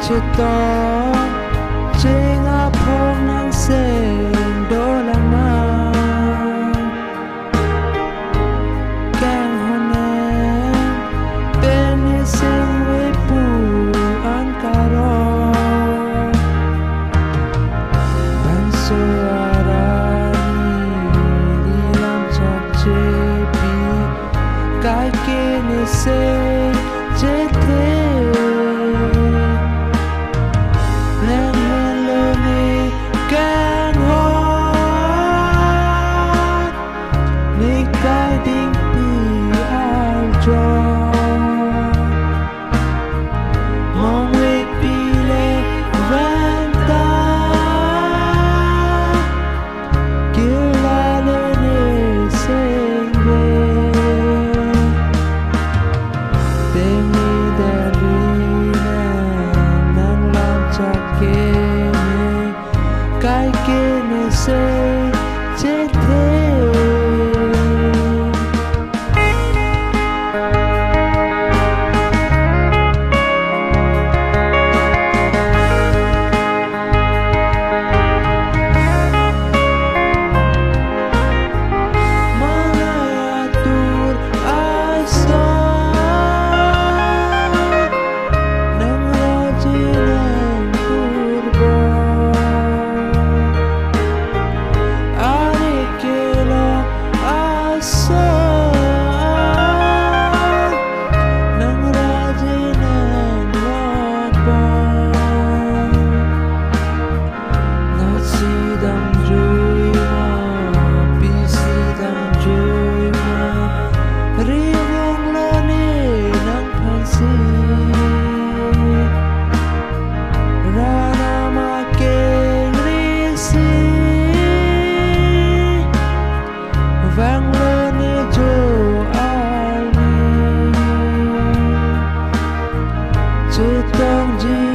chưa to trên áp phong nắng sen đó là mang càng hôn em bên hy sinh với bù ăn cà rô ban suara đi làm chọc chế bi cái kia này sẽ chết thế cái kia này sẽ chết thế vang lên như chỗ ai chưa từng gì